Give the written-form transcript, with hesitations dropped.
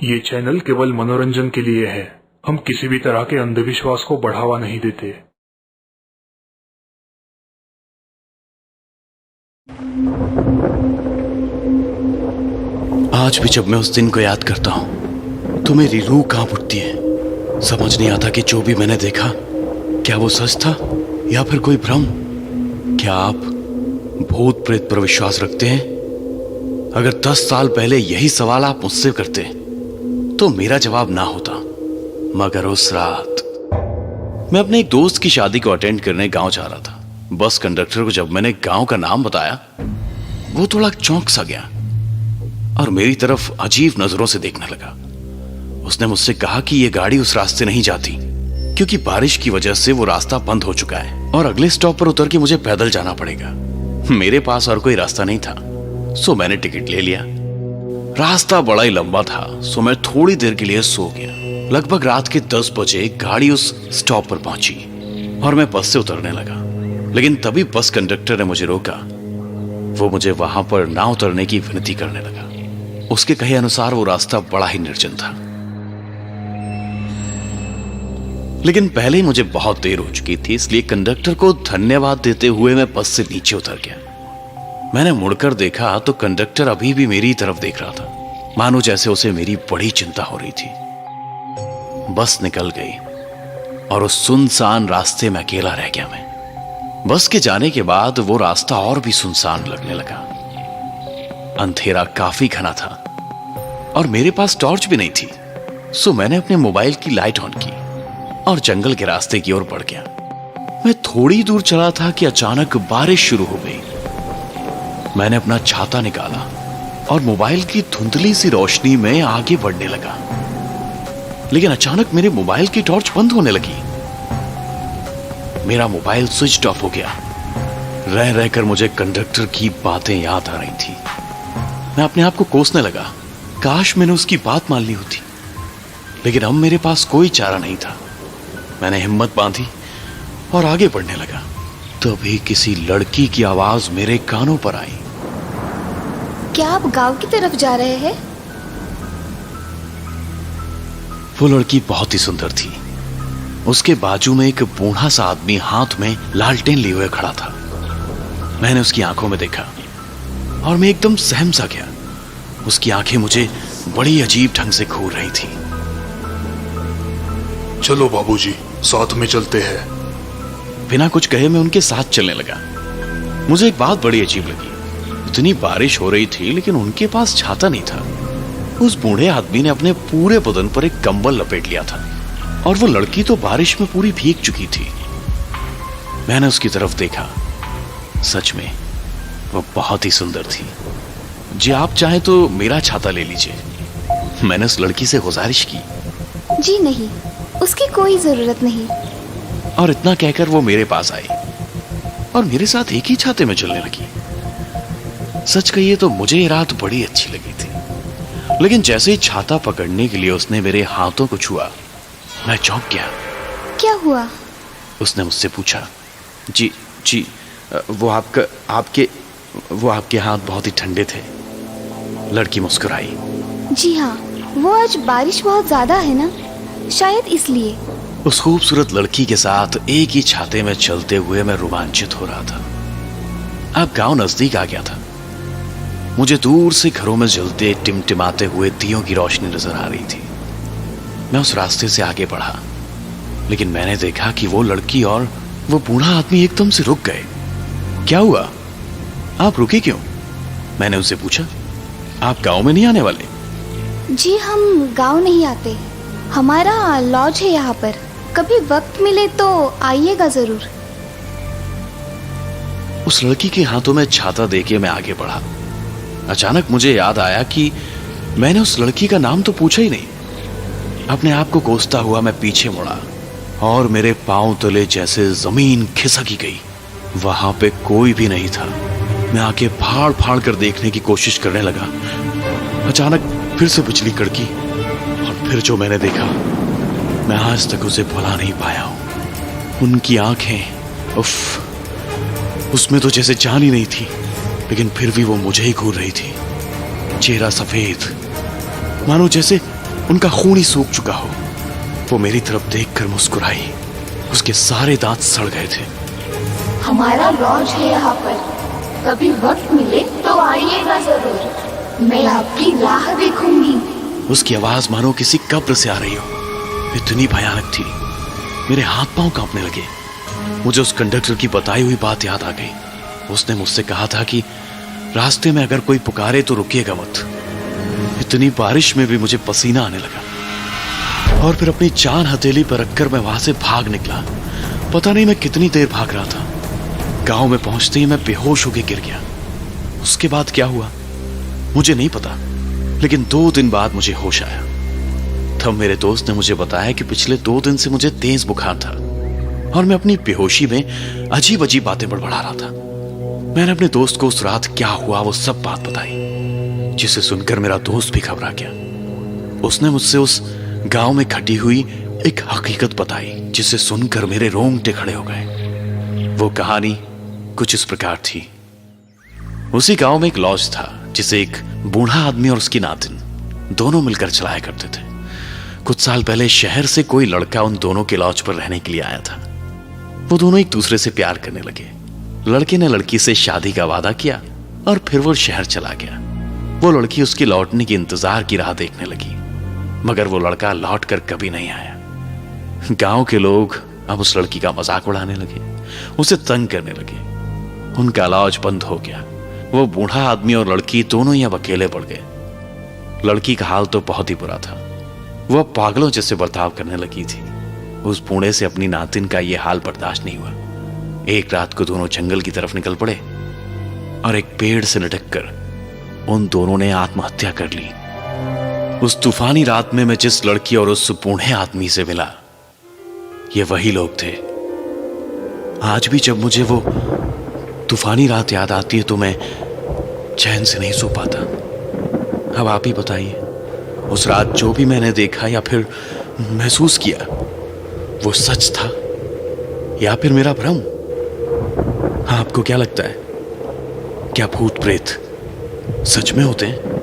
ये चैनल केवल मनोरंजन के लिए है। हम किसी भी तरह के अंधविश्वास को बढ़ावा नहीं देते। आज भी जब मैं उस दिन को याद करता हूं तो मेरी रूह कांप उठती है। समझ नहीं आता कि जो भी मैंने देखा क्या वो सच था या फिर कोई भ्रम। क्या आप भूत प्रेत पर विश्वास रखते हैं? अगर 10 साल पहले यही सवाल आप मुझसे करते तो मेरा जवाब ना होता। मगर उस रात मैं अपने एक दोस्त की शादी को अटेंड करने गांव जा रहा था। बस कंडक्टर को जब मैंने गांव का नाम बताया वो थोड़ा चौंक सा गया और मेरी तरफ अजीब नजरों से देखने लगा। उसने मुझसे कहा कि यह गाड़ी उस रास्ते नहीं जाती क्योंकि बारिश की वजह से वो रास्ता बंद हो चुका है और अगले स्टॉप पर उतर के मुझे पैदल जाना पड़ेगा। मेरे पास और कोई रास्ता नहीं था, सो मैंने टिकट ले लिया। रास्ता बड़ा ही लंबा था, सो मैं थोड़ी देर के लिए सो गया। लगभग रात के 10 बजे गाड़ी उस स्टॉप पर पहुंची और मैं बस से उतरने लगा, लेकिन तभी बस कंडक्टर ने मुझे रोका। वो मुझे वहां पर ना उतरने की विनती करने लगा। उसके कहे अनुसार वो रास्ता बड़ा ही निर्जन था, लेकिन पहले ही मुझे बहुत देर हो चुकी थी, इसलिए कंडक्टर को धन्यवाद देते हुए मैं बस से नीचे उतर गया। मैंने मुड़कर देखा तो कंडक्टर अभी भी मेरी तरफ देख रहा था, मानो जैसे उसे मेरी बड़ी चिंता हो रही थी। बस निकल गई और उस सुनसान रास्ते में अकेला रह गया मैं। बस के जाने के बाद वो रास्ता और भी सुनसान लगने लगा। अंधेरा काफी घना था और मेरे पास टॉर्च भी नहीं थी, सो मैंने अपने मोबाइल की लाइट ऑन की और जंगल के रास्ते की ओर बढ़ गया। मैं थोड़ी दूर चला था कि अचानक बारिश शुरू हो गई। मैंने अपना छाता निकाला और मोबाइल की धुंधली सी रोशनी में आगे बढ़ने लगा, लेकिन अचानक मेरे मोबाइल की टॉर्च बंद होने लगी। मेरा मोबाइल स्विच ऑफ हो गया। रह रहकर मुझे कंडक्टर की बातें याद आ रही थी। मैं अपने आप को कोसने लगा, काश मैंने उसकी बात मान ली होती, लेकिन अब मेरे पास कोई चारा नहीं था। मैंने हिम्मत बांधी और आगे बढ़ने लगा। तभी किसी लड़की की आवाज मेरे कानों पर आई। क्या आप गांव की तरफ जा रहे हैं? वो लड़की बहुत ही सुंदर थी। उसके बाजू में एक बूढ़ा सा आदमी हाथ में लालटेन लिए हुए खड़ा था। मैंने उसकी आंखों में देखा और मैं एकदम सहम सा गया। उसकी आंखें मुझे बड़ी अजीब ढंग से घूर रही थी। चलो बाबूजी, साथ में चलते हैं। बिना कुछ कहे मैं उनके साथ चलने लगा। मुझे एक बात बड़ी अजीब लगी। इतनी बारिश हो रही थी लेकिन उनके पास छाता नहीं था। उस बूढ़े आदमी ने अपने पूरे बदन पर एक कंबल लपेट लिया था और वो लड़की तो बारिश में पूरी भीग चुकी थी। मैंने उसकी तरफ देखा। सच में वो बहुत ही सुंदर थी। जी आप चाहें तो मेरा छाता ले लीजिए। मैंने उस लड़की से गुजारिश की। जी नहीं, उसकी कोई जरूरत नहीं। और इतना कहकर वो मेरे पास आई और मेरे साथ एक ही छाते में चलने लगी। सच कहिए तो मुझे ये रात बड़ी अच्छी लगी थी, लेकिन जैसे ही छाता पकड़ने के लिए उसने मेरे हाथों को छुआ, मैं चौंक गया। क्या हुआ? उसने मुझसे पूछा। जी जी, वो आपके हाथ बहुत ही ठंडे थे। लड़की मुस्कुराई। जी हाँ, वो आज बारिश बहुत ज्यादा है ना, शायद इसलिए। उस खूबसूरत लड़की के साथ एक ही छाते में चलते हुए मैं रोमांचित हो रहा था। अब गांव नजदीक आ गया था। मुझे दूर से घरों में जलते टिमटिमाते हुए दियों की रोशनी नजर आ रही थी। मैं उस रास्ते से आगे बढ़ा, लेकिन मैंने देखा कि वो लड़की और वो बूढ़ा आदमी एकदम से रुक गए। क्या हुआ? आप रुके क्यों? मैंने उनसे पूछा। आप गांव में नहीं आने वाले? जी हम गांव नहीं आते, हमारा लॉज है यहाँ पर। कभी वक्त मिले तो आइएगा जरूर। उस लड़की के हाथों में छाता देके मैं आगे बढ़ा। अचानक मुझे याद आया कि मैंने उस लड़की का नाम तो पूछा ही नहीं। अपने आप को कोसता हुआ मैं पीछे मुड़ा और मेरे पांव तले जैसे जमीन खिसकी गई। वहां पे कोई भी नहीं था। मैं आंखें फाड़ फाड़ कर देखने की कोशिश करने लगा। अचानक फिर से बिजली कड़की और फिर जो मैंने देखा, मैं आज तक उसे भुला नहीं पाया हूं। उनकी आंखें, उफ, उसमें तो जैसे जान ही नहीं थी, लेकिन फिर भी वो मुझे ही घूर रही थी। चेहरा सफेद, मानो जैसे उनका खून ही सूख चुका हो। वो मेरी तरफ देखकर मुस्कुराई। उसके सारे दांत सड़ गए थे। हमारा लॉज है यहाँ पर, कभी वक्त मिले तो आइएगा जरूर, मैं आपकी राह देखूंगी। उसकी आवाज मानो किसी कब्र से आ रही हो, इतनी भयानक थी। मेरे हाथ पांव कांपने लगे। मुझे उस कंडक्टर की बताई हुई बात याद आ गई। उसने मुझसे कहा था कि रास्ते में अगर कोई पुकारे तो रुकिएगा मत। इतनी बारिश में भी मुझे पसीना आने लगा और फिर अपनी जान हथेली पर रखकर मैं वहां से भाग निकला। पता नहीं मैं कितनी देर भाग रहा था। गांव में पहुंचते ही मैं बेहोश होकर गिर गया। उसके बाद क्या हुआ मुझे नहीं पता, लेकिन 2 दिन बाद मुझे होश आया। तब मेरे दोस्त ने मुझे बताया कि पिछले 2 दिन से मुझे तेज बुखार था और मैं अपनी बेहोशी में अजीब अजीब बातें बड़बड़ा रहा था। मैंने अपने दोस्त को उस रात क्या हुआ वो सब बात बताई, जिसे सुनकर मेरा दोस्त भी घबरा गया। उसने मुझसे उस गांव में घटी हुई एक हकीकत बताई, जिसे सुनकर मेरे रोंगटे खड़े हो गए। वो कहानी कुछ इस प्रकार थी। उसी गांव में एक लॉज था, जिसे एक बूढ़ा आदमी और उसकी नातिन दोनों मिलकर चलाया करते थे। कुछ साल पहले शहर से कोई लड़का उन दोनों के लॉज पर रहने के लिए आया था। वो दोनों एक दूसरे से प्यार करने लगे। लड़के ने लड़की से शादी का वादा किया और फिर वो शहर चला गया। वो लड़की उसके लौटने की इंतजार की राह देखने लगी, मगर वो लड़का लौट कर कभी नहीं आया। गांव के लोग अब उस लड़की का मजाक उड़ाने लगे, उसे तंग करने लगे। उनका लॉज बंद हो गया। वो बूढ़ा आदमी और लड़की दोनों ही अब अकेले पड़ गए। लड़की का हाल तो बहुत ही बुरा था। वो अब पागलों जैसे बर्ताव करने लगी थी। उस बूढ़े से अपनी नातिन का यह हाल बर्दाश्त नहीं हुआ। एक रात को दोनों जंगल की तरफ निकल पड़े और एक पेड़ से लटककर उन दोनों ने आत्महत्या कर ली। उस तूफानी रात में मैं जिस लड़की और उस बूढ़े आदमी से मिला, ये वही लोग थे। आज भी जब मुझे वो तूफानी रात याद आती है तो मैं चैन से नहीं सो पाता। अब आप ही बताइए, उस रात जो भी मैंने देखा या फिर महसूस किया, वो सच था या फिर मेरा भ्रम? हाँ, आपको क्या लगता है? क्या भूत प्रेत सच में होते हैं?